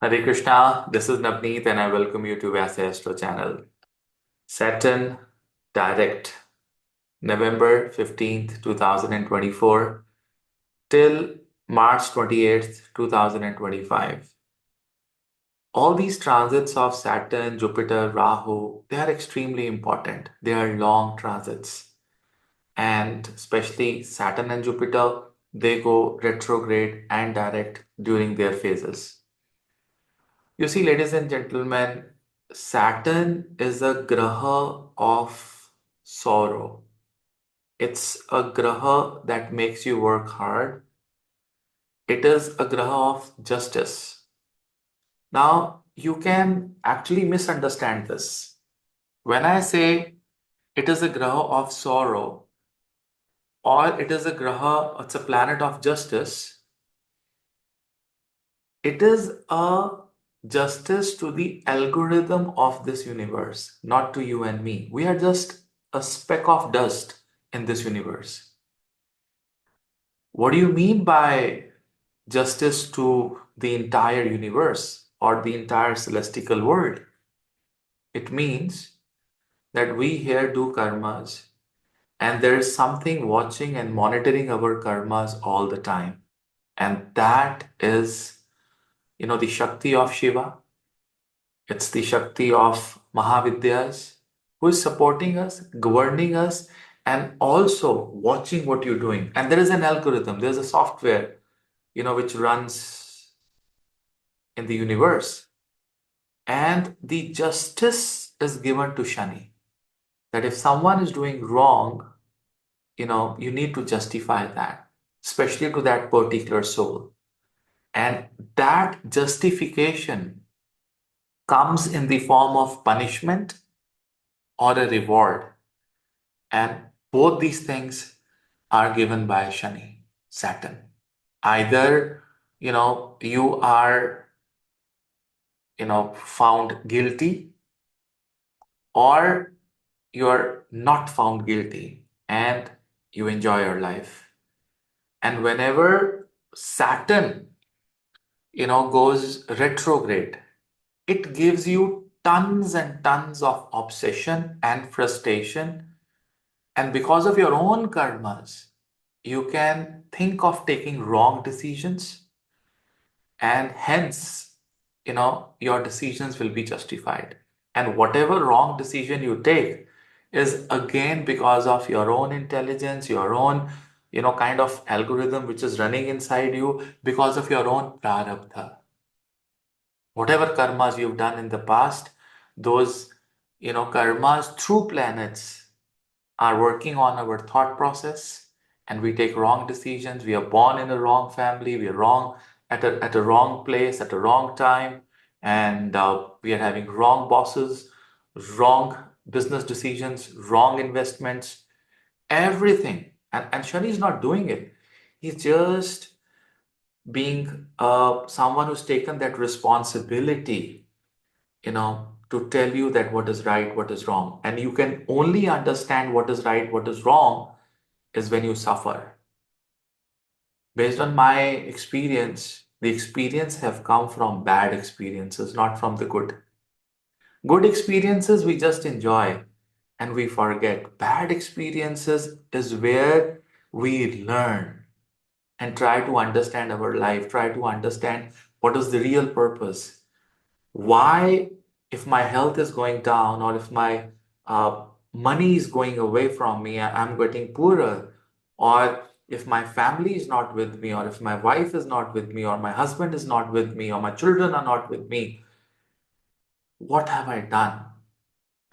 Hare Krishna, this is Navneet and I welcome you to Vyasa Astro channel. Saturn direct November 15th, 2024 till March 28th, 2025. All these transits of Saturn, Jupiter, Rahu, they are extremely important. They are long transits. And especially Saturn and Jupiter, they go retrograde and direct during their phases. You see, ladies and gentlemen, Saturn is a graha of sorrow. It's a graha that makes you work hard. It is a graha of justice. Now, you can actually misunderstand this. When I say it is a graha of sorrow or it is a graha, it's a planet of justice, it is a justice to the algorithm of this universe, not to you and me. We are just a speck of dust in this universe. What do you mean by justice to the entire universe or the entire celestial world? It means that we here do karmas and there is something watching and monitoring our karmas all the time. And that is, the Shakti of Shiva. It's the Shakti of Mahavidyas who is supporting us, governing us, and also watching what you're doing. And there is an algorithm, there's a software, which runs in the universe. And the justice is given to Shani. That if someone is doing wrong, you need to justify that, especially to that particular soul. And that justification comes in the form of punishment or a reward. And both these things are given by Shani, Saturn. Either, you are, found guilty or you are not found guilty and you enjoy your life. And whenever Saturn, goes retrograde, it gives you tons and tons of obsession and frustration. And because of your own karmas, you can think of taking wrong decisions, and hence, your decisions will be justified. And whatever wrong decision you take is again because of your own intelligence, your own, kind of algorithm which is running inside you because of your own prarabdha. Whatever karmas you've done in the past, those, karmas through planets are working on our thought process and we take wrong decisions. We are born in a wrong family, we are wrong at a wrong place at a wrong time, and we are having wrong bosses, wrong business decisions, wrong investments, everything. And Shani is not doing it. He's just being someone who's taken that responsibility, to tell you that what is right, what is wrong. And you can only understand what is right, what is wrong is when you suffer. Based on my experience, the experience have come from bad experiences, not from the good. Good experiences we just enjoy and we forget. Bad experiences is where we learn and try to understand our life, try to understand what is the real purpose. Why, if my health is going down or if my money is going away from me, I'm getting poorer, or if my family is not with me, or if my wife is not with me, or my husband is not with me, or my children are not with me, what have I done?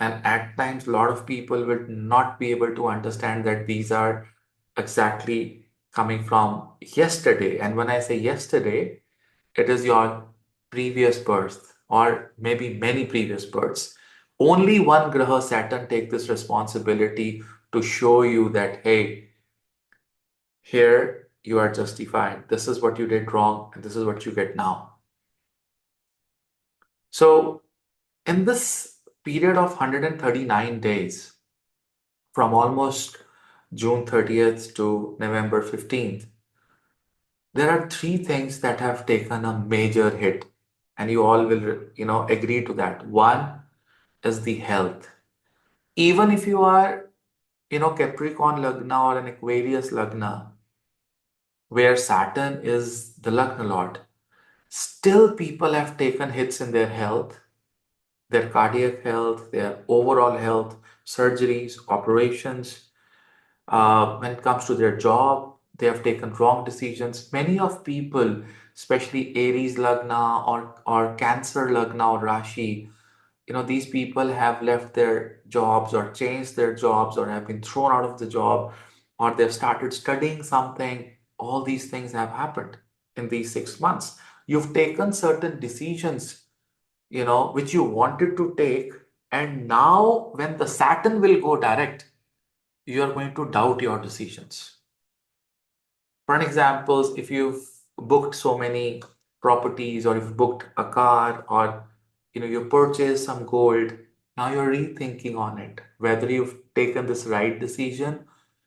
And at times, a lot of people will not be able to understand that these are exactly coming from yesterday. And when I say yesterday, it is your previous birth or maybe many previous births. Only one Graha, Saturn, take this responsibility to show you that, hey, here you are justified. This is what you did wrong, and this is what you get now. So, in this period of 139 days, from almost June 30th to November 15th, there are three things that have taken a major hit. and you all will, agree to that. One is the health. Even if you are, Capricorn Lagna or an Aquarius Lagna, where Saturn is the Lagna Lord, still people have taken hits in their health, their cardiac health, their overall health, surgeries, operations. When it comes to their job, they have taken wrong decisions. Many of people, especially Aries Lagna or Cancer Lagna or Rashi, these people have left their jobs or changed their jobs or have been thrown out of the job or they've started studying something. All these things have happened in these 6 months. You've taken certain decisions, which you wanted to take, and now when the Saturn will go direct, you are going to doubt your decisions. For an example, if you've booked so many properties or you've booked a car or you purchased some gold, now you're rethinking on it, whether you've taken this right decision.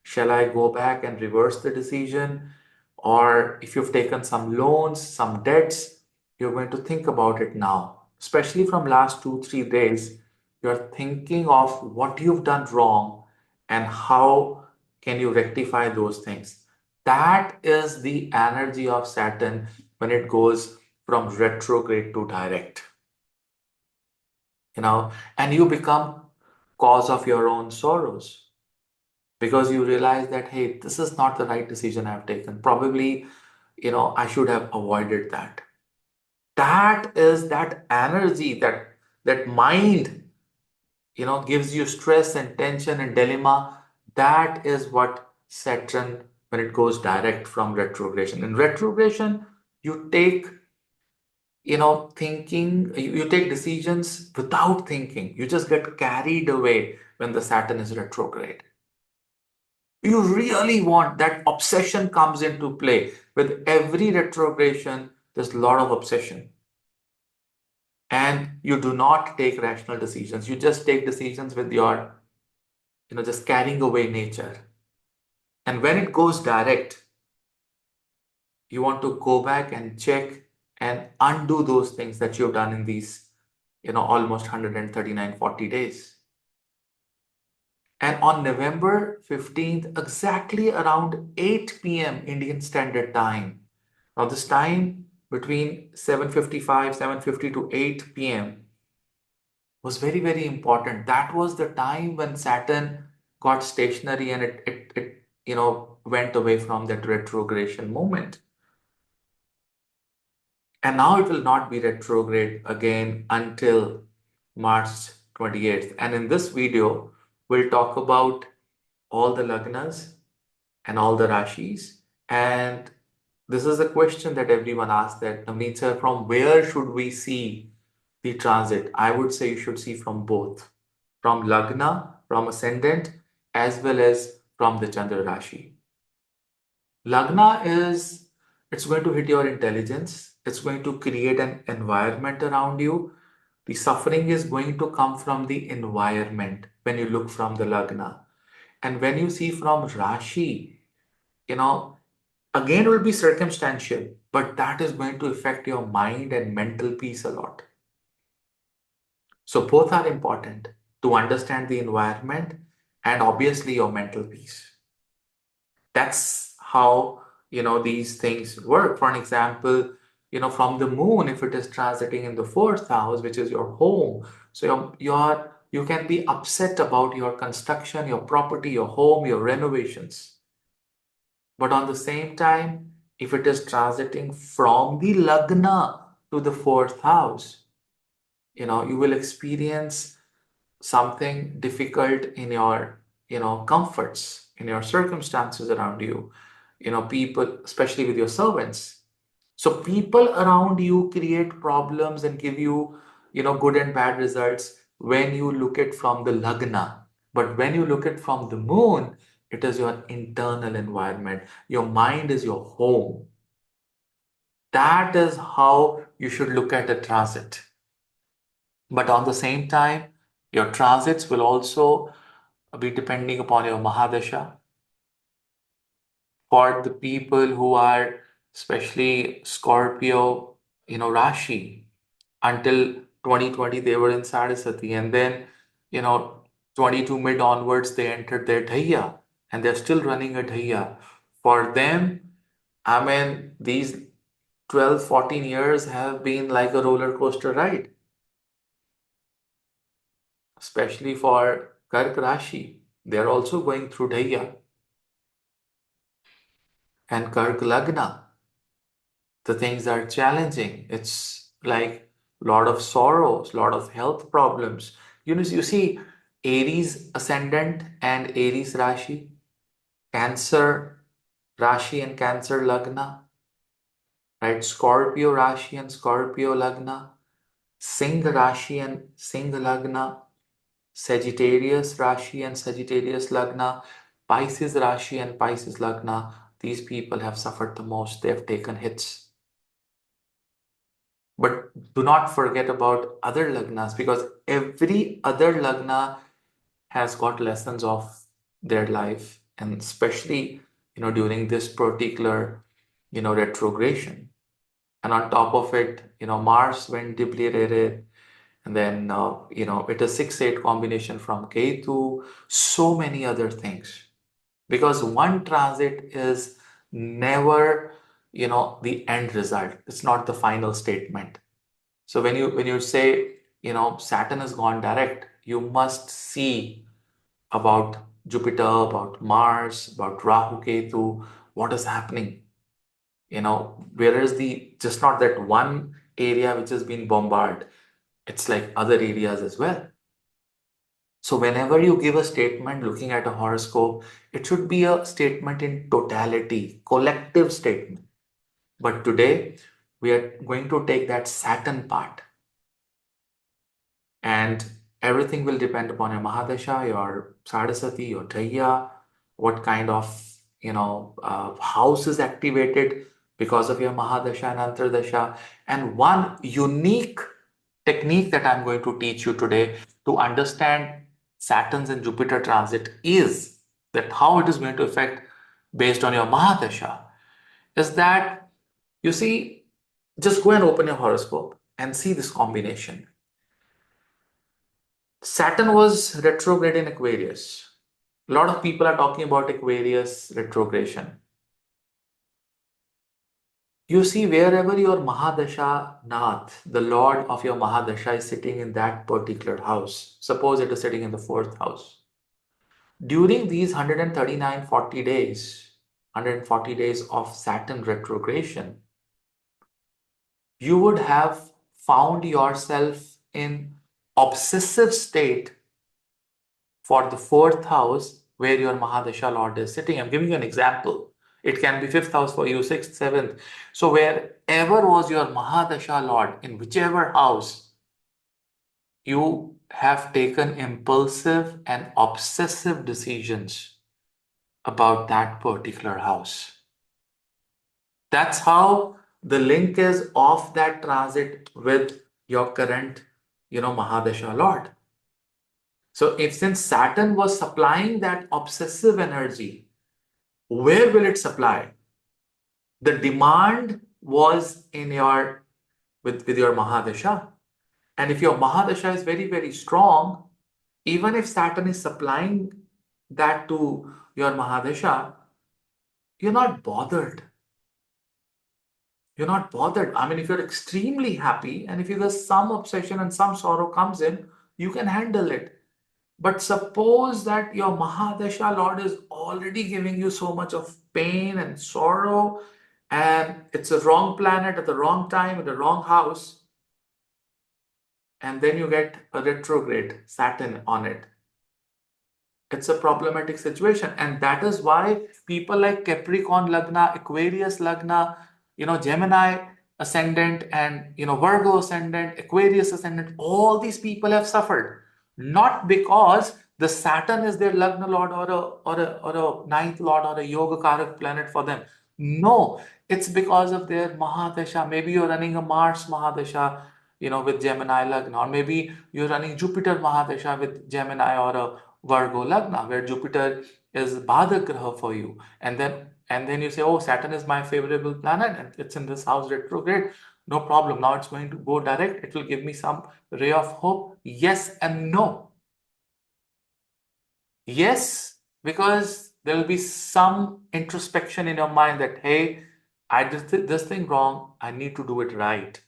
Shall I go back and reverse the decision? Or if you've taken some loans, some debts, you're going to think about it now. Especially from last 2, 3 days, you're thinking of what you've done wrong and how can you rectify those things. That is the energy of Saturn when it goes from retrograde to direct, and you become cause of your own sorrows because you realize that, hey, this is not the right decision I've taken. Probably, I should have avoided that. That is that energy, that mind, gives you stress and tension and dilemma. That is what Saturn, when it goes direct from retrogression. In retrogression, you take, thinking, you take decisions without thinking. You just get carried away when the Saturn is retrograde. You really want that obsession comes into play. With every retrogression, there's a lot of obsession. And you do not take rational decisions. You just take decisions with your, just carrying away nature. And when it goes direct, you want to go back and check and undo those things that you've done in these, almost 139, 40 days. And on November 15th, exactly around 8 p.m. Indian Standard Time. Now, this time between 7:55, 7:50 to 8 p.m. was very, very important. That was the time when Saturn got stationary and it went away from that retrogression moment. And now it will not be retrograde again until March 28th. And in this video, we'll talk about all the lagnas and all the rashis. And this is a question that everyone asks, that Navneet sir, from where should we see the transit? I would say you should see from both, from lagna, from ascendant, as well as from the Chandra Rashi. Lagna is, it's going to hit your intelligence. It's going to create an environment around you. The suffering is going to come from the environment when you look from the Lagna. And when you see from Rashi, you know, again, it will be circumstantial, but that is going to affect your mind and mental peace a lot. So both are important to understand the environment and obviously your mental peace. That's how, these things work. For an example, from the moon, if it is transiting in the fourth house, which is your home, so you can be upset about your construction, your property, your home, your renovations. But on the same time, if it is transiting from the lagna to the fourth house, you will experience something difficult in your, comforts, in your circumstances around you, people, especially with your servants. So people around you create problems and give you, good and bad results when you look at from the lagna. But when you look at from the moon, it is your internal environment. Your mind is your home. That is how you should look at a transit. But on the same time, your transits will also be depending upon your Mahadasha. For the people who are especially Scorpio, Rashi, until 2020 they were in Saraswati, and then, you know, 22 mid onwards they entered their Dhaiya, and they're still running a Dhaiya. For them, I mean, these 12, 14 years have been like a roller coaster ride, especially for Kark Rashi. They're also going through Dhaiya and Kark Lagna. The things are challenging. It's like a lot of sorrows, a lot of health problems. You see, Aries ascendant and Aries Rashi, Cancer Rashi and Cancer Lagna, right? Scorpio Rashi and Scorpio Lagna, Singh Rashi and Singh Lagna, Sagittarius Rashi and Sagittarius Lagna, Pisces Rashi and Pisces Lagna. These people have suffered the most. They have taken hits. But do not forget about other lagnas, because every other lagna has got lessons of their life, and especially, during this particular, retrogression. And on top of it, Mars went debilitated, and then, it is 6-8 combination from Ketu, so many other things. Because one transit is never, the end result. It's not the final statement. So when you say, Saturn has gone direct, you must see about Jupiter, about Mars, about Rahu Ketu, what is happening. Where is the just not that one area which has been bombarded, it's like other areas as well. So whenever you give a statement looking at a horoscope, it should be a statement in totality, collective statement. But today we are going to take that Saturn part, and everything will depend upon your Mahadasha, your Saraswati, your Dhaiya, what kind of house is activated because of your Mahadasha and Antardasha. And one unique technique that I'm going to teach you today to understand Saturn's and Jupiter transit is that how it is going to affect based on your Mahadasha is that, you see, just go and open your horoscope and see this combination. Saturn was retrograde in Aquarius. A lot of people are talking about Aquarius retrogression. You see, wherever your Mahadasha Nath, the Lord of your Mahadasha, is sitting in that particular house, suppose it is sitting in the fourth house. During these 139, 40 days, 140 days of Saturn retrogression, you would have found yourself in obsessive state for the fourth house where your Mahadasha Lord is sitting. I'm giving you an example. It can be fifth house for you, sixth, seventh. So wherever was your Mahadasha Lord, in whichever house, you have taken impulsive and obsessive decisions about that particular house. That's how the link is of that transit with your current, Mahadasha Lord. So if since Saturn was supplying that obsessive energy, where will it supply? The demand was in your with your Mahadasha. And if your Mahadasha is very, very strong, even if Saturn is supplying that to your Mahadasha, you're not bothered. You're not bothered. I mean, if you're extremely happy and if there's some obsession and some sorrow comes in, you can handle it. But suppose that your Mahadasha Lord is already giving you so much of pain and sorrow, and it's a wrong planet at the wrong time, in the wrong house, and then you get a retrograde Saturn on it. It's a problematic situation. And that is why people like Capricorn Lagna, Aquarius Lagna, Gemini ascendant and, Virgo ascendant, Aquarius ascendant, all these people have suffered. Not because the Saturn is their Lagna Lord or a ninth Lord or a Yoga Karak planet for them. No, it's because of their Mahadasha. Maybe you're running a Mars Mahadasha, with Gemini Lagna, or maybe you're running Jupiter Mahadasha with Gemini or a Virgo Lagna, where Jupiter is Bhadak Graha for you. And then you say, oh, Saturn is my favorable planet and it's in this house retrograde. no problem. Now it's going to go direct. It will give me some ray of hope. Yes and no. Yes, because there will be some introspection in your mind that, hey, I did this thing wrong. I need to do it right.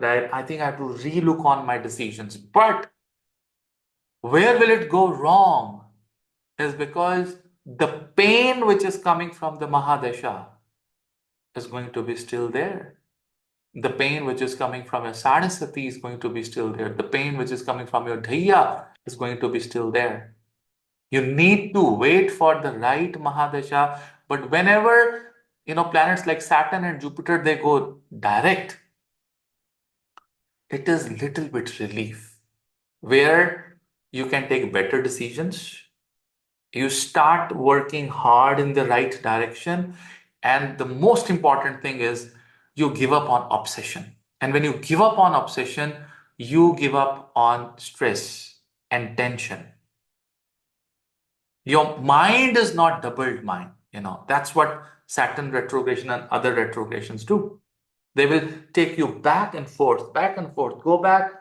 Right? I think I have to relook on my decisions. But where will it go wrong is because the pain which is coming from the Mahadasha is going to be still there. The pain which is coming from your Saraswati is going to be still there. The pain which is coming from your Dhaya is going to be still there. You need to wait for the right Mahadasha. But whenever, planets like Saturn and Jupiter, they go direct, it is little bit relief where you can take better decisions. You start working hard in the right direction. And the most important thing is you give up on obsession. And when you give up on obsession, you give up on stress and tension. Your mind is not doubled mind. That's what Saturn retrogression and other retrogradations do. They will take you back and forth, go back,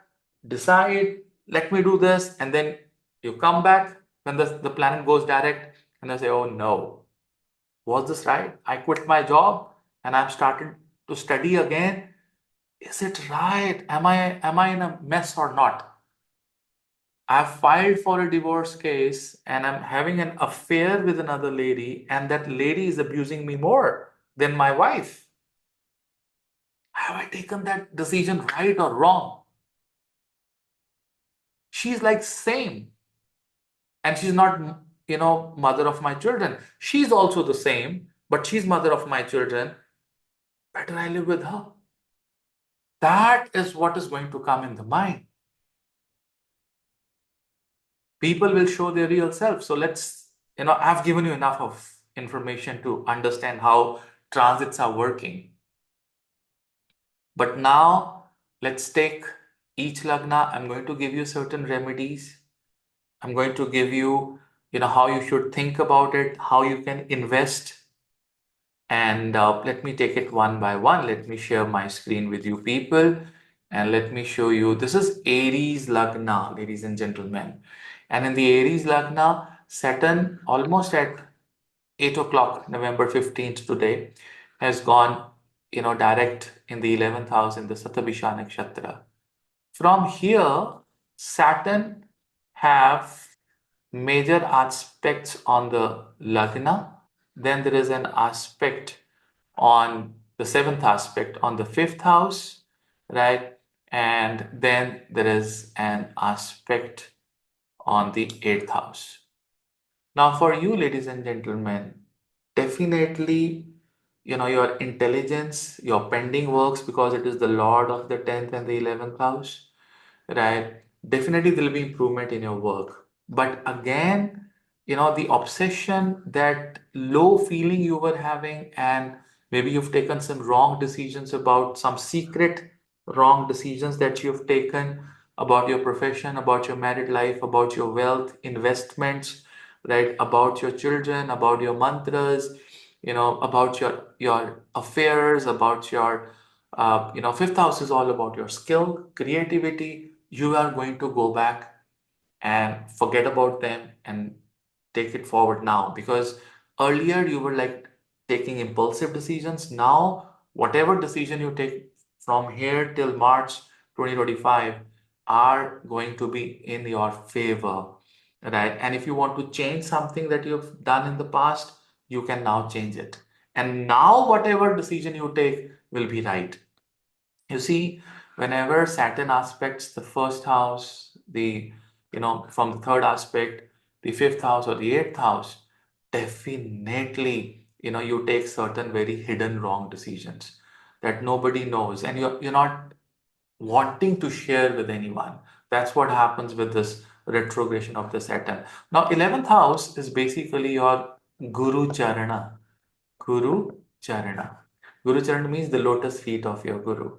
decide, let me do this, and then you come back when the planet goes direct and they say, oh no, was this right? I quit my job and I'm started to study again. Is it right? Am I in a mess or not? I've filed for a divorce case and I'm having an affair with another lady, and that lady is abusing me more than my wife. Have I taken that decision right or wrong? She's like same, and she's not, mother of my children. She's also the same, but she's mother of my children. Better I live with her. That is what is going to come in the mind. People will show their real self. So I've given you enough of information to understand how transits are working. But now let's take each lagna. I'm going to give you certain remedies. I'm going to give you, how you should think about it, how you can invest. And let me take it one by one. Let me share my screen with you people. And let me show you. This is Aries Lagna, ladies and gentlemen. And in the Aries Lagna, Saturn almost at 8 o'clock, November 15th today, has gone, direct in the 11th house in the Satabhisha Nakshatra. From here, Saturn have major aspects on the Lagna. Then there is an aspect on the seventh aspect on the fifth house, right? And then there is an aspect on the eighth house. Now, for you, ladies and gentlemen, definitely, your intelligence, your pending works, because it is the Lord of the 10th and the 11th house, right? Definitely, there will be improvement in your work. But again, the obsession, that low feeling you were having, and maybe you've taken some wrong decisions about some secret wrong decisions that you've taken about your profession, about your married life, about your wealth, investments, right? About your children, about your mantras, about your affairs, about your fifth house is all about your skill, creativity. You are going to go back and forget about them and take it forward now, because earlier you were like taking impulsive decisions. Now, whatever decision you take from here till March 2025 are going to be in your favor, right? And if you want to change something that you've done in the past, you can now change it. And now, whatever decision you take will be right. You see, whenever Saturn aspects the first house, from the third aspect, the fifth house or the eighth house, definitely, you take certain very hidden wrong decisions that nobody knows, and you're not wanting to share with anyone. That's what happens with this retrogression of the Saturn. Now, 11th house is basically your Guru Charana. Guru Charana. Guru Charana means the lotus feet of your Guru.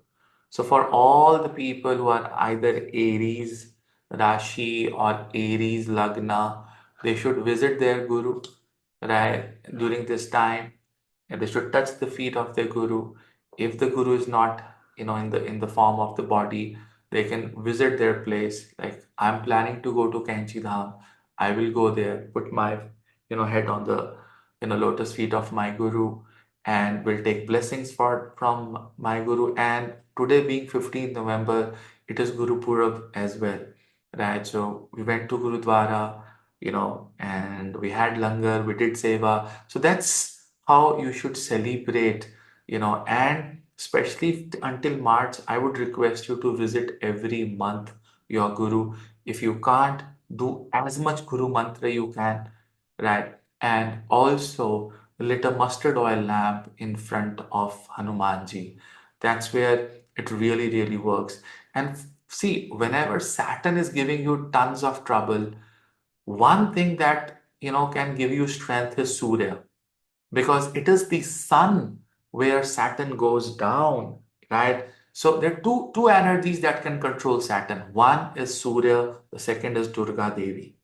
So for all the people who are either Aries Rashi or Aries Lagna, they should visit their Guru, right, during this time, and they should touch the feet of their Guru. If the Guru is not in the form of the body. They can visit their place. Like I'm planning to go to Kanchi Dham. I will go there, put my head on the lotus feet of my guru, and will take blessings from my guru. And today being 15th November, it is Guru Purab as well, right? So we went to Gurudwara, and we had langar, we did seva. So that's how you should celebrate, and especially until March, I would request you to visit every month your guru. If you can't, do as much guru mantra you can, right? And also lit a mustard oil lamp in front of Hanumanji. That's where it really, really works. And see, whenever Saturn is giving you tons of trouble, one thing that can give you strength is Surya, because it is the sun where Saturn goes down, right? So there are two energies that can control Saturn. One is Surya, the second is Durga Devi,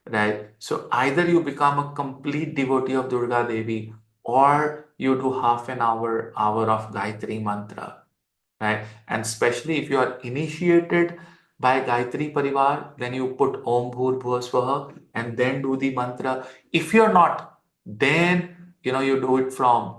right? So either you become a complete devotee of Durga Devi, or you do half an hour of Gayatri mantra, right? And especially if you are initiated by Gayatri Parivar, then you put Om Bhur Bhuva Swaha and then do the mantra. If you're not, then you do it from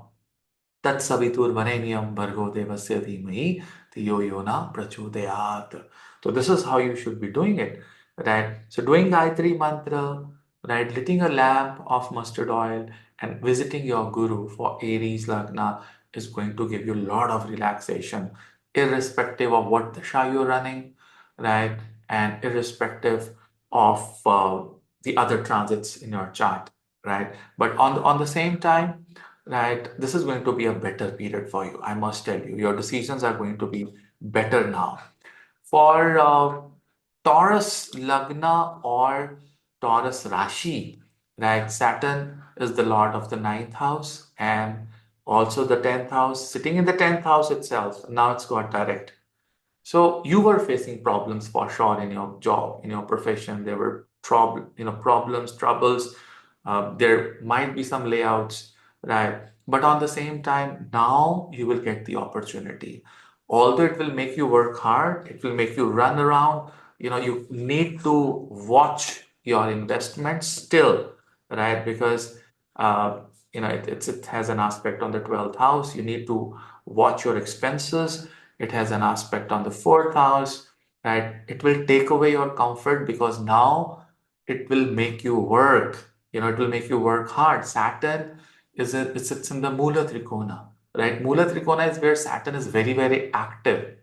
तत्सवितुर्वरेण्यं भर्गो देवस्य धीमहि धियो यो न prachodayat. So this is how you should be doing it, right? So doing Gayatri mantra, right? Lighting a lamp of mustard oil and visiting your guru for Aries Lagna is going to give you a lot of relaxation, irrespective of what dasha you're running, right? And irrespective of the other transits in your chart, right? But on the same time, right, this is going to be a better period for you. I must tell you, your decisions are going to be better now. For Taurus Lagna or Taurus Rashi, right? Saturn is the lord of the ninth house and also the 10th house, sitting in the 10th house itself. Now it's got direct. So you were facing problems for sure in your job, in your profession. There were problems, troubles. There might be some layouts, right? But on the same time, now you will get the opportunity. Although it will make you work hard, it will make you run around. You need to watch your investments still, right? Because it has an aspect on the 12th house. You need to watch your expenses. It has an aspect on the fourth house, right? It will take away your comfort because now it will make you work. It will make you work hard. Saturn it's in the Mula Trikona, right? Mula Trikona is where Saturn is very, very active.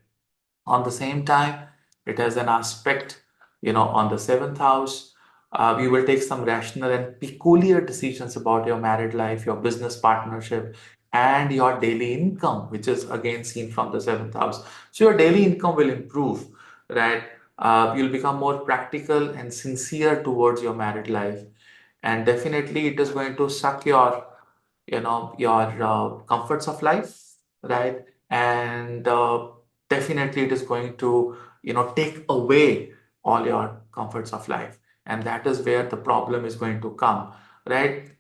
On the same time, it has an aspect, on the seventh house. You will take some rational and peculiar decisions about your married life, your business partnership, and your daily income, which is again seen from the seventh house. So your daily income will improve, right? You'll become more practical and sincere towards your married life, and definitely it is going to suck your comforts of life, right? And definitely it is going to take away all your comforts of life, and that is where the problem is going to come, right?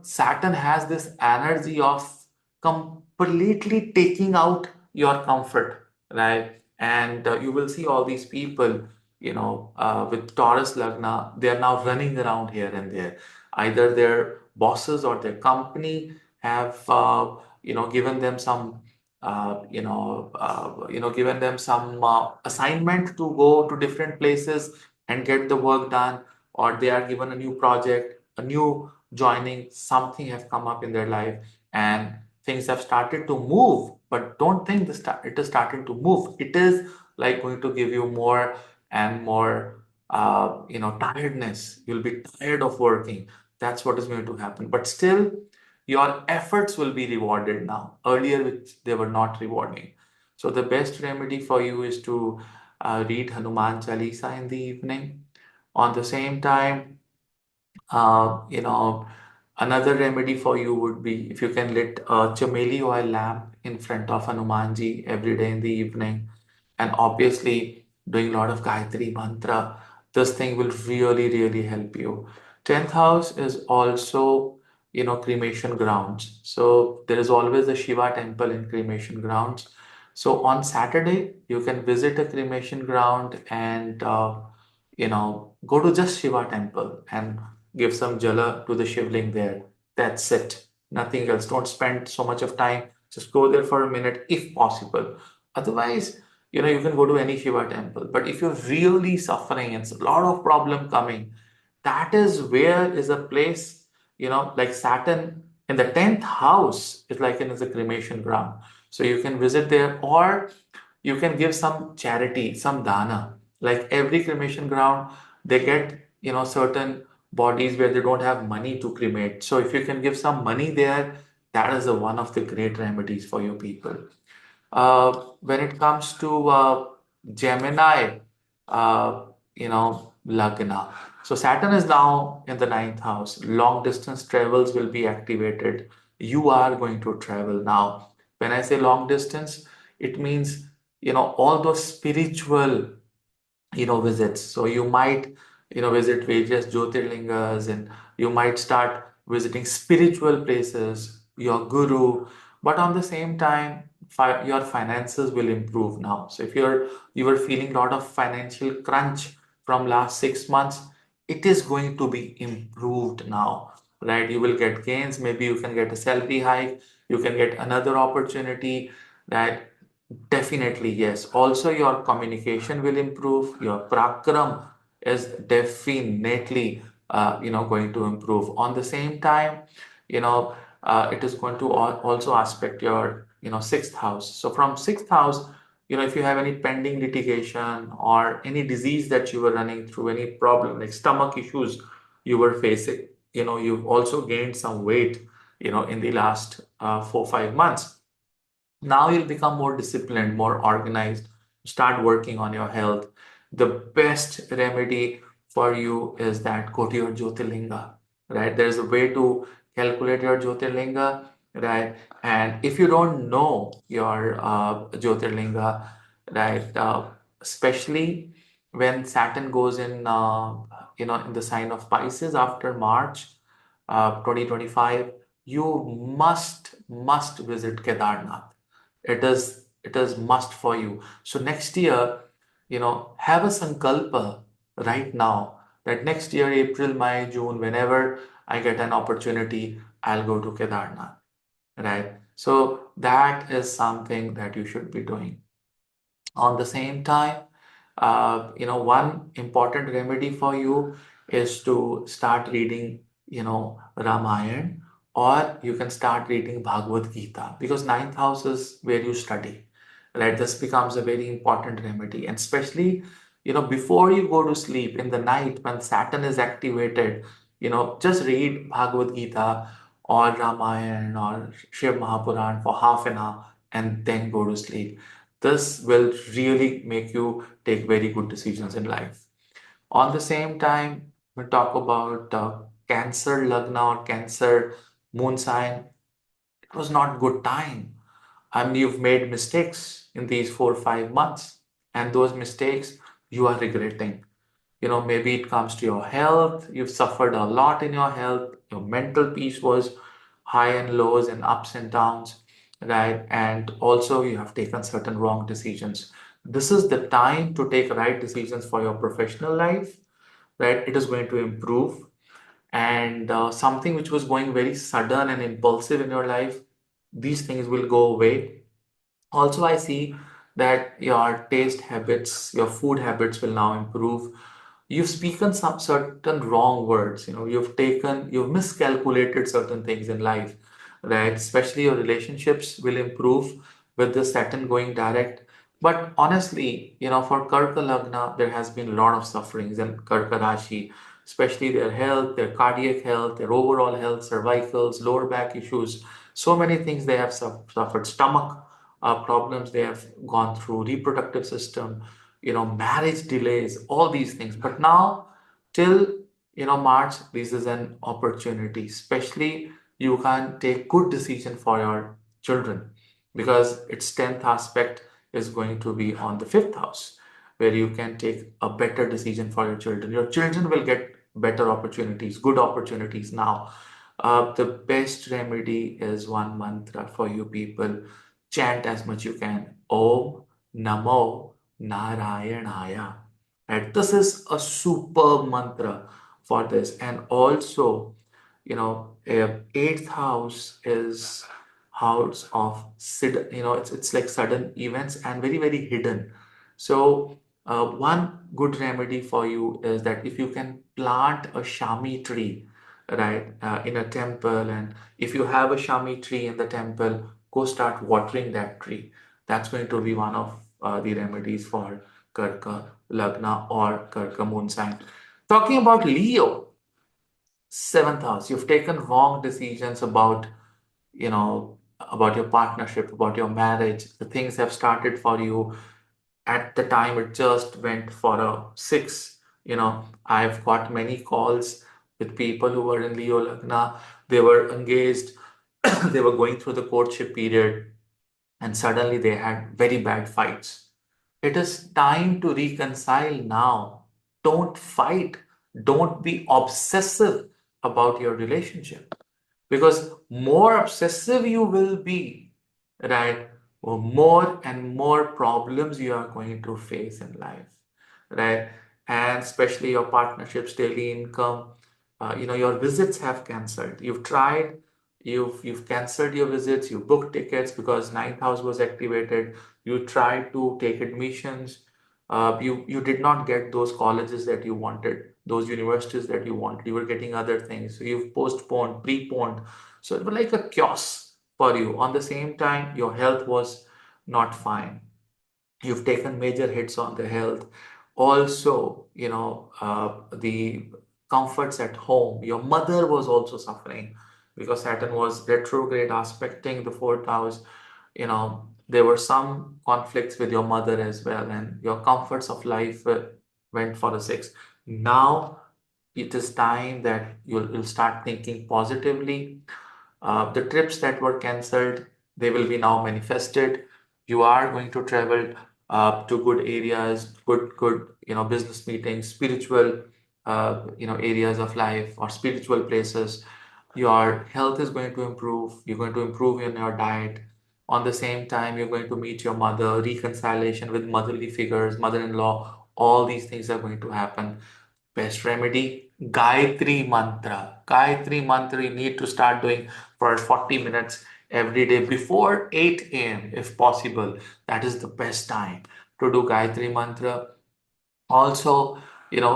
Saturn has this energy of completely taking out your comfort, right? And you will see all these people with Taurus Lagna, they are now running around here and there. Either their bosses or their company have given them some given them some assignment to go to different places and get the work done, or they are given a new project, a new joining, something has come up in their life, and things have started to move. But don't think it is starting to move. It is like going to give you more and more tiredness. You'll be tired of working. That's what is going to happen. But still, your efforts will be rewarded now. Earlier, which they were not rewarding. So the best remedy for you is to read Hanuman Chalisa in the evening. On the same time, uh, you know, another remedy for you would be if you can lit a chameli oil lamp in front of Hanumanji every day in the evening, and obviously doing a lot of Gayatri mantra. This thing will really, really help you. 10th house is also, cremation grounds. So there is always a Shiva temple in cremation grounds. So on Saturday, you can visit a cremation ground and go to just Shiva temple and give some jala to the shivling there. That's it. Nothing else. Don't spend so much of time. Just go there for a minute if possible. Otherwise, you can go to any Shiva temple. But if you're really suffering and it's a lot of problem coming, that is where is a place, like Saturn in the 10th house is like in is a cremation ground. So you can visit there, or you can give some charity, some dana. Like every cremation ground, they get, certain bodies where they don't have money to cremate. So if you can give some money there, that is one of the great remedies for you people. When it comes to Gemini, Lagna. So Saturn is now in the ninth house. Long distance travels will be activated. You are going to travel now. When I say long distance, it means, all those spiritual visits. So you might visit various Jyotirlingas, and you might start visiting spiritual places, your guru, but on the same time your finances will improve now. So if you were feeling a lot of financial crunch from last 6 months, it is going to be improved now, right? You will get gains. Maybe you can get a salary hike, you can get another opportunity, right? Definitely, yes. Also, your communication will improve. Your prakram is definitely, going to improve. On the same time, it is going to also aspect your, sixth house. So from sixth house, if you have any pending litigation or any disease that you were running through, any problem like stomach issues you were facing, you've also gained some weight, in the last 4 5 months. Now you'll become more disciplined, more organized, start working on your health. The best remedy for you is that go to your Jyotirlinga, right? There's a way to calculate your Jyotirlinga, right? And if you don't know your Jyotirlinga, right, especially when Saturn goes in, in the sign of Pisces after March 2025, you must visit Kedarnath. It is must for you. So next year, have a sankalpa right now that next year, April, May, June, whenever I get an opportunity, I'll go to Kedarnath, right? So that is something that you should be doing. On the same time, one important remedy for you is to start reading, Ramayana, or you can start reading Bhagavad Gita, because ninth house is where you study, right? This becomes a very important remedy, and especially, before you go to sleep in the night when Saturn is activated, just read Bhagavad Gita or Ramayana or Shiv Mahapuran for half an hour and then go to sleep. This will really make you take very good decisions in life. On the same time, we talk about Cancer Lagna or Cancer moon sign. It was not good time. I mean, you've made mistakes in these 4 5 months, and those mistakes you are regretting. Maybe it comes to your health. You've suffered a lot in your health. Your mental peace was high and lows and ups and downs, right? And also you have taken certain wrong decisions. This is the time to take right decisions for your professional life, right? It is going to improve. And something which was going very sudden and impulsive in your life, these things will go away. Also, I see that your taste habits, your food habits will now improve. You've spoken some certain wrong words, you've miscalculated certain things in life, right? Especially your relationships will improve with the Saturn going direct. But honestly, for Karka Lagna, there has been a lot of sufferings in Karka Rashi, especially their health, their cardiac health, their overall health, cervicals, lower back issues, so many things they have suffered, stomach problems they have gone through, reproductive system, marriage delays, all these things. But now, till March, this is an opportunity. Especially, you can take good decision for your children, because its 10th aspect is going to be on the fifth house, where you can take a better decision for your children. Your children will get better opportunities, good opportunities now. The best remedy is one mantra for you people. Chant as much you can. Om Namo Narayanaya. Right? This is a superb mantra for this. And also, eighth house is house of it's like sudden events and very, very hidden. So one good remedy for you is that if you can plant a shami tree, right, in a temple, and if you have a shami tree in the temple, go start watering that tree. That's going to be one of the remedies for Karka Lagna or Karka moon sign. Talking about Leo, seventh house, you've taken wrong decisions about your partnership, about your marriage. The things have started for you at the time it just went for a six. I've got many calls with people who were in Leo Lagna. They were engaged, they were going through the courtship period, and suddenly they had very bad fights. It is time to reconcile now. Don't fight. Don't be obsessive about your relationship, because more obsessive you will be, right, more and more problems you are going to face in life, right? And especially your partnerships, daily income, your visits have cancelled. You've tried, you've cancelled your visits, you booked tickets because ninth house was activated. You tried to take admissions, you did not get those colleges that you wanted, those universities that you wanted. You were getting other things, so you've postponed, preponed. So it was like a chaos for you. On the same time, your health was not fine. You've taken major hits on the health. Also, the comforts at home. Your mother was also suffering because Saturn was retrograde aspecting the fourth house. There were some conflicts with your mother as well, and your comforts of life went for a six. Now it is time that you'll start thinking positively. The trips that were cancelled, they will be now manifested. You are going to travel to good areas, good, business meetings, spiritual, areas of life or spiritual places. Your health is going to improve. You're going to improve in your diet. On the same time, you're going to meet your mother, reconciliation with motherly figures, mother-in-law. All these things are going to happen. Best remedy, Gayatri Mantra. Gayatri Mantra you need to start doing for 40 minutes every day before 8 a.m. if possible. That is the best time to do Gayatri Mantra. Also,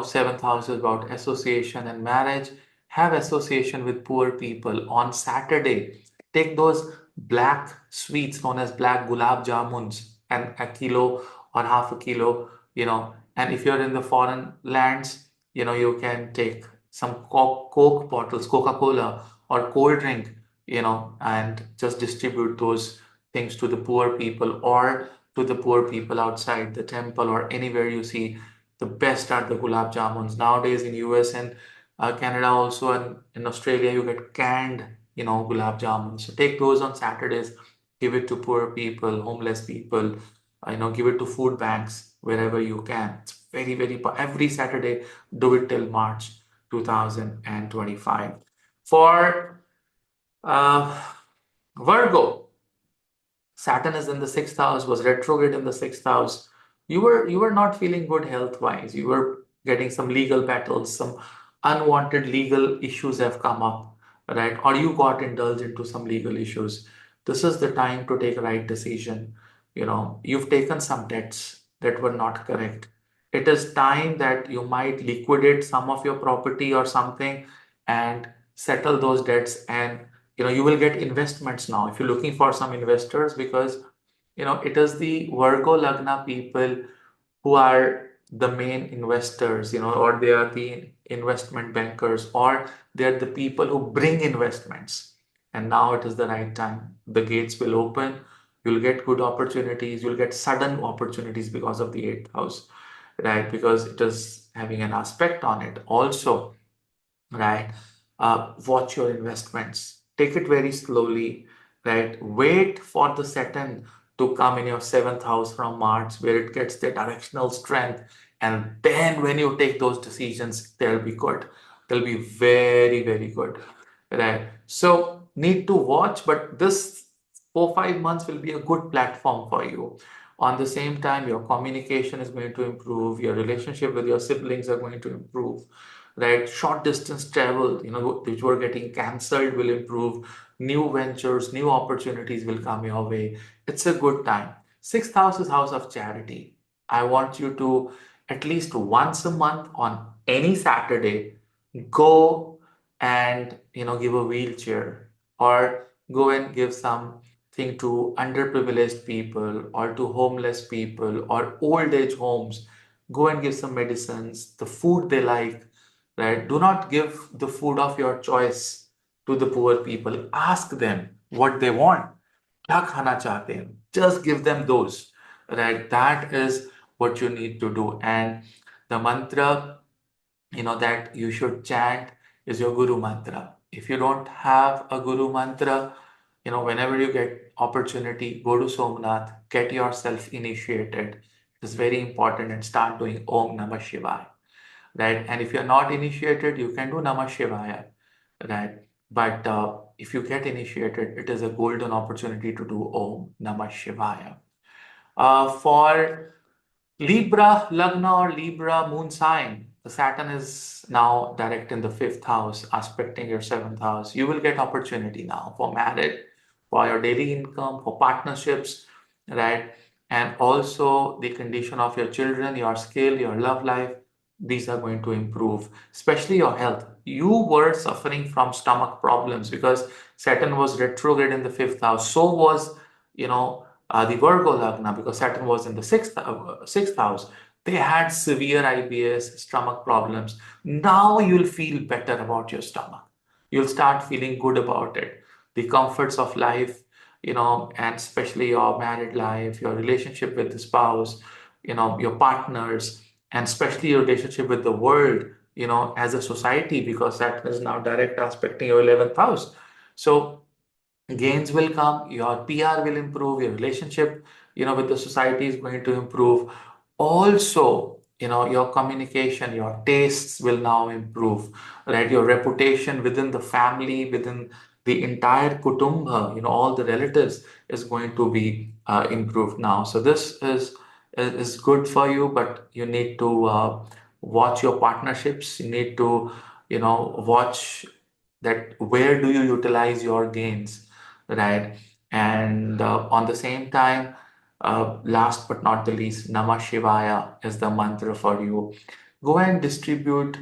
seventh house is about association and marriage. Have association with poor people on Saturday. Take those black sweets known as black gulab jamuns and a kilo or half a kilo, and if you're in the foreign lands, you can take some Coke bottles, Coca-Cola or cold drink, and just distribute those things to the poor people or to the poor people outside the temple or anywhere you see. The best are the gulab jamuns. Nowadays in US and Canada also, and in Australia you get canned, gulab jamuns. So take those on Saturdays, give it to poor people, homeless people, give it to food banks wherever you can. It's very, very, every Saturday, do it till March 2025. For uh, Virgo, Saturn is in the sixth house, was retrograde in the sixth house. You were not feeling good health wise. You were getting some legal battles, some unwanted legal issues have come up, right? Or you got indulged into some legal issues. This is the time to take a right decision. You've taken some debts that were not correct. It is time that you might liquidate some of your property or something and settle those debts, and you will get investments now if you're looking for some investors, because it is the Virgo Lagna people who are the main investors, or they are the investment bankers, or they're the people who bring investments. And now it is the right time. The gates will open. You'll get good opportunities. You'll get sudden opportunities because of the eighth house, right? Because it is having an aspect on it. Also, right? Watch your investments. Take it very slowly, right? Wait for the Saturn to come in your seventh house from March, where it gets the directional strength. And then when you take those decisions, they'll be good. They'll be very, very good, right? So need to watch, but this 4 5 months will be a good platform for you. On the same time, your communication is going to improve, your relationship with your siblings are going to improve, right? Short distance travel, which were getting cancelled, will improve. New ventures, new opportunities will come your way. It's a good time. Sixth house is house of charity. I want you to at least once a month on any Saturday go and give a wheelchair, or go and give something to underprivileged people or to homeless people or old age homes. Go and give some medicines, the food they like, right? Do not give the food of your choice to the poor people. Ask them what they want. क्या खाना चाहते हैं? Just give them those, right? That is what you need to do. And the mantra that you should chant is your guru mantra. If you don't have a guru mantra, whenever you get opportunity, go to Somnath, get yourself initiated. It's very important, and start doing Om Namah Shivaya, right? And if you're not initiated, you can do Namah Shivaya, right? But if you get initiated, it is a golden opportunity to do Om Namah Shivaya. For Libra Lagna or Libra moon sign, the Saturn is now direct in the fifth house, aspecting your seventh house. You will get opportunity now for marriage, for your daily income, for partnerships, right? And also the condition of your children, your skill, your love life, these are going to improve, especially your health. You were suffering from stomach problems because Saturn was retrograde in the fifth house. So was, the Virgo Lagna, because Saturn was in the sixth house. They had severe IBS, stomach problems. Now you'll feel better about your stomach. You'll start feeling good about it. The comforts of life, and especially your married life, your relationship with the spouse, your partners, and especially your relationship with the world, as a society, because Saturn is now direct aspecting your 11th house. So gains will come, your PR will improve, your relationship, with the society is going to improve. Also, your communication, your tastes will now improve, right? Your reputation within the family, within the entire kutumbha, all the relatives is going to be improved now. So this is good for you, but you need to watch your partnerships. You need to, watch that where do you utilize your gains, right? And on the same time, last but not the least, Namah Shivaya is the mantra for you. Go and distribute,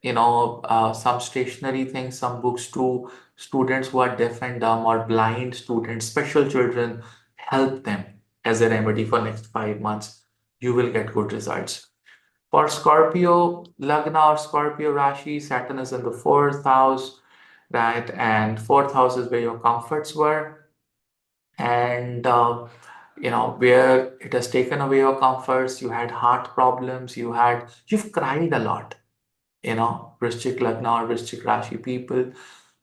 some stationery things, some books to students who are deaf and dumb or blind students, special children. Help them as a remedy for next 5 months. You will get good results. For Scorpio Lagna or Scorpio Rashi, Saturn is in the fourth house, right? And fourth house is where your comforts were. And where it has taken away your comforts, you had heart problems, you've cried a lot, Vrishchik Lagna or Vrishchik Rashi people,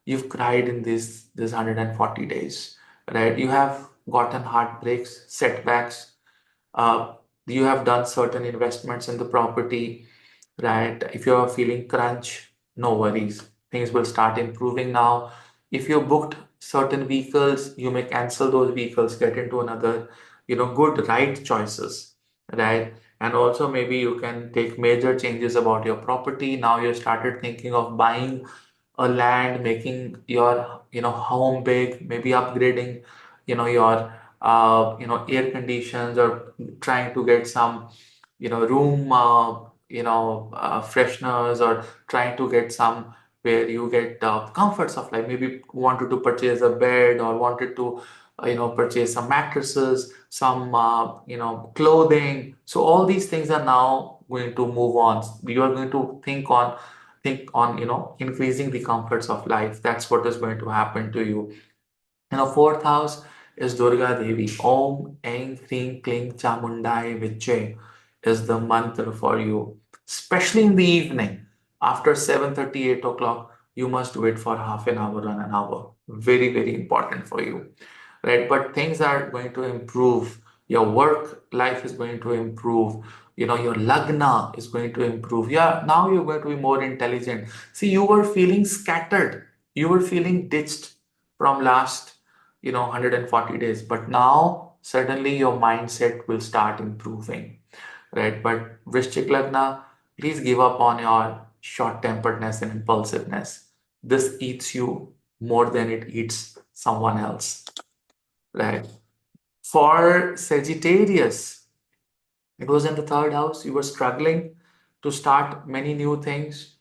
you've cried in this 140 days, right? You have gotten heartbreaks, setbacks, uh, you have done certain investments in the property, right? If you're feeling crunch, no worries. Things will start improving now. If you booked certain vehicles, you may cancel those vehicles, get into another, good right choices, right? And also maybe you can take major changes about your property. Now you started thinking of buying a land, making your, home big, maybe upgrading, your, air conditions, or trying to get some, room, fresheners, or trying to get some where you get comforts of life. Maybe wanted to purchase a bed, or wanted to, purchase some mattresses, some, clothing. So all these things are now going to move on. You are going to think on increasing the comforts of life. That's what is going to happen to you. Fourth house is Durga Devi. Om Aing Hring Kling Chamundai Viche is the mantra for you. Especially in the evening, after 7:30, 8 o'clock, you must wait for half an hour and an hour. Very, very important for you, right? But things are going to improve. Your work life is going to improve. Your lagna is going to improve. Yeah, now you're going to be more intelligent. See, you were feeling scattered. You were feeling ditched from last, 140 days. But now suddenly your mindset will start improving, right? But Vrishchik Lagna, please give up on your short-temperedness and impulsiveness. This eats you more than it eats someone else, right? For Sagittarius, it was in the third house. You were struggling to start many new things.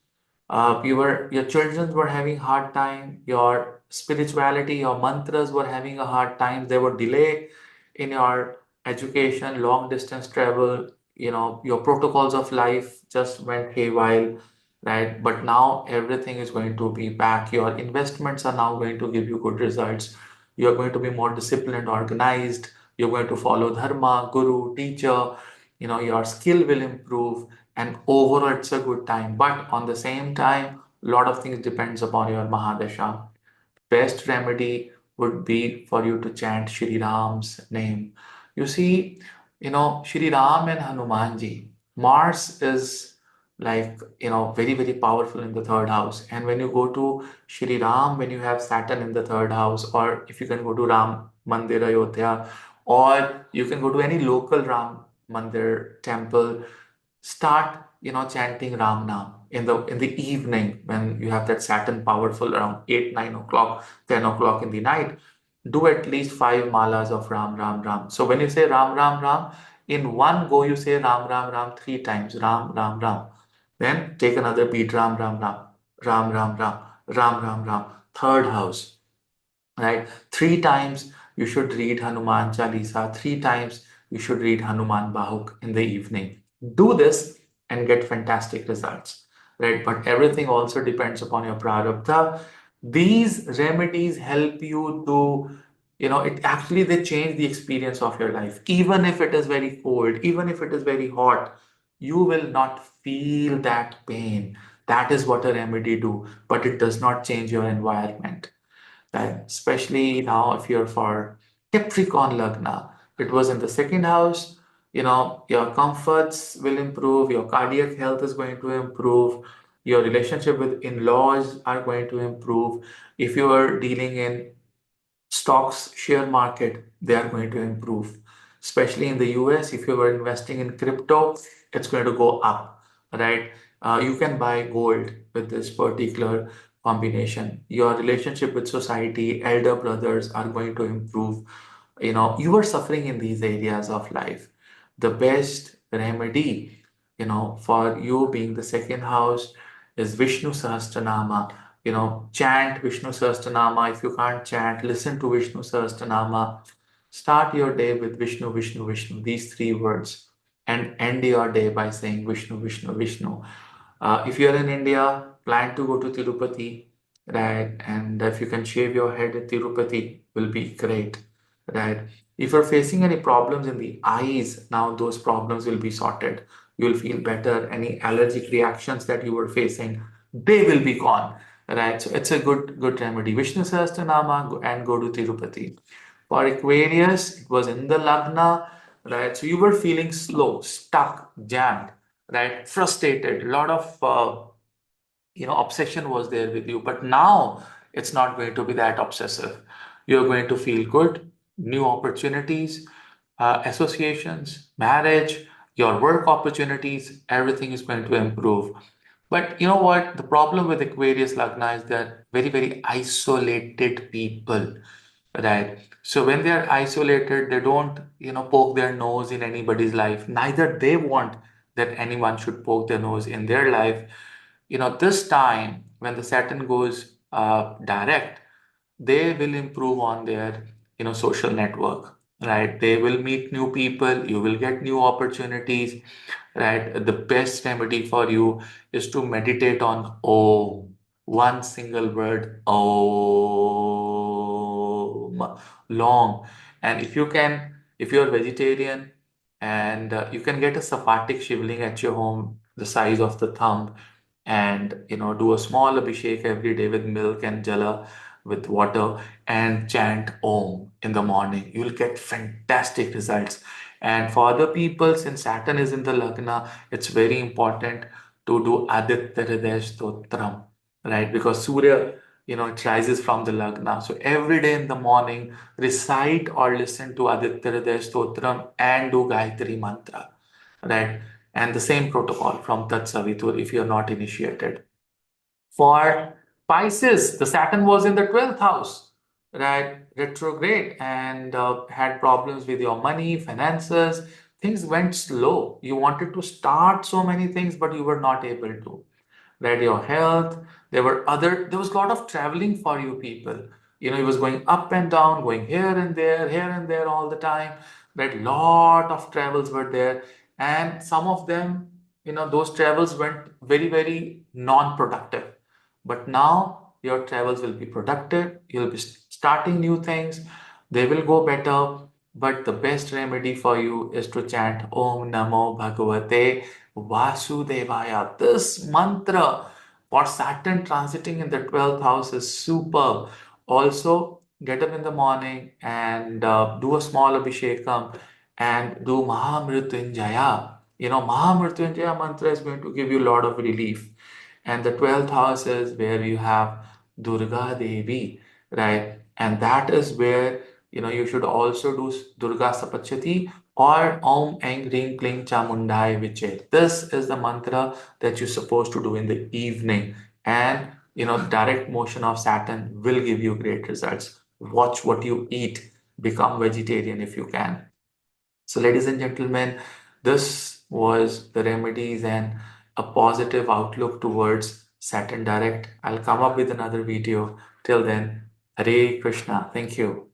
Your children were having hard time. Your spirituality, your mantras were having a hard time. There were delay in your education, long distance travel. Your protocols of life just went haywire, right? But now everything is going to be back. Your investments are now going to give you good results. You're going to be more disciplined, organized. You're going to follow dharma, guru, teacher. Your skill will improve, and overall it's a good time. But on the same time, a lot of things depends upon your Mahadasha. Best remedy would be for you to chant Shri Ram's name. You see, Shri Ram and Hanumanji, Mars is like, very, very powerful in the third house. And when you go to Shri Ram, when you have Saturn in the third house, or if you can go to Ram Mandir Ayodhya, or you can go to any local Ram Mandir temple, start chanting Ram Nam in the evening when you have that Saturn powerful around 8 9 o'clock, 10 o'clock in the night. Do at least 5 malas of Ram Ram Ram. So when you say Ram Ram Ram, in one go you say Ram Ram Ram 3 times, Ram Ram Ram. Then take another beat, Ram Ram Ram, Ram Ram Ram, Ram Ram Ram. Third house, right? 3 times you should read Hanuman Chalisa, 3 times you should read Hanuman Bahuk in the evening. Do this and get fantastic results, right? But everything also depends upon your prarabdha. These remedies help you to, it actually they change the experience of your life. Even if it is very cold, even if it is very hot, you will not feel that pain. That is what a remedy do, but it does not change your environment, right? Especially now, if you're for Capricorn Lagna, it was in the second house, your comforts will improve, your cardiac health is going to improve, your relationship with in-laws are going to improve. If you are dealing in stocks, share market, they are going to improve. Especially in the US, if you are investing in crypto, it's going to go up, right? You can buy gold with this particular combination. Your relationship with society, elder brothers are going to improve. You are suffering in these areas of life. The best remedy, for you being the second house is Vishnu Sahasranama. Chant Vishnu Sahasranama. If you can't chant, listen to Vishnu Sahasranama. Start your day with Vishnu, Vishnu, Vishnu, these 3 words, and end your day by saying Vishnu, Vishnu, Vishnu. If you're in India, plan to go to Tirupati, right? And if you can shave your head at Tirupati, will be great, right? If you're facing any problems in the eyes, now those problems will be sorted. You'll feel better. Any allergic reactions that you were facing, they will be gone, right? So it's a good remedy. Vishnu Sahasranama and go to Tirupati. For Aquarius, it was in the Lagna, right? So you were feeling slow, stuck, jammed, right? Frustrated. A lot of obsession was there with you, but now it's not going to be that obsessive. You're going to feel good, new opportunities, associations, marriage, your work opportunities, everything is going to improve. But you know what? The problem with Aquarius Lagna is they're very, very isolated people, right? So when they are isolated, they don't, poke their nose in anybody's life. Neither they want that anyone should poke their nose in their life. This time when the Saturn goes direct, they will improve on their, social network, right? They will meet new people, you will get new opportunities, right? The best remedy for you is to meditate on Om, one single word, Om, long. And if you're vegetarian, and you can get a Saphatic shivling at your home, the size of the thumb, and do a small abhishek every day with milk and jala with water, and chant Om in the morning. You'll get fantastic results. And for other people, since Saturn is in the Lagna, it's very important to do Aditya Hridaya Stotram, right? Because Surya it rises from the Lagna. So every day in the morning, recite or listen to Aditya Hridaya Stotram and do Gayatri Mantra, right? And the same protocol from Tat Savitur if you're not initiated. For Pisces, the Saturn was in the 12th house, right? Retrograde, and had problems with your money, finances. Things went slow. You wanted to start so many things, but you were not able to. Right? Your health. There was a lot of traveling for you people. It was going up and down, going here and there all the time. Right? Lot of travels were there. And some of them, those travels went very, very non-productive. But now your travels will be productive. You'll be starting new things. They will go better. But the best remedy for you is to chant Om Namo Bhagavate Vasudevaya. This mantra for Saturn transiting in the 12th house is superb. Also, get up in the morning and do a small abhishekam and do Mahamrityunjaya. Mahamrityunjaya mantra is going to give you a lot of relief. And the 12th house is where you have Durga Devi, right? And that is where you should also do Durga Sapachati or Om Eng Ring Kling Chamundai Viche. This is the mantra that you're supposed to do in the evening. And direct motion of Saturn will give you great results. Watch what you eat. Become vegetarian if you can. So, ladies and gentlemen, this was the remedies and a positive outlook towards Saturn direct. I'll come up with another video. Till then, Hare Krishna. Thank you.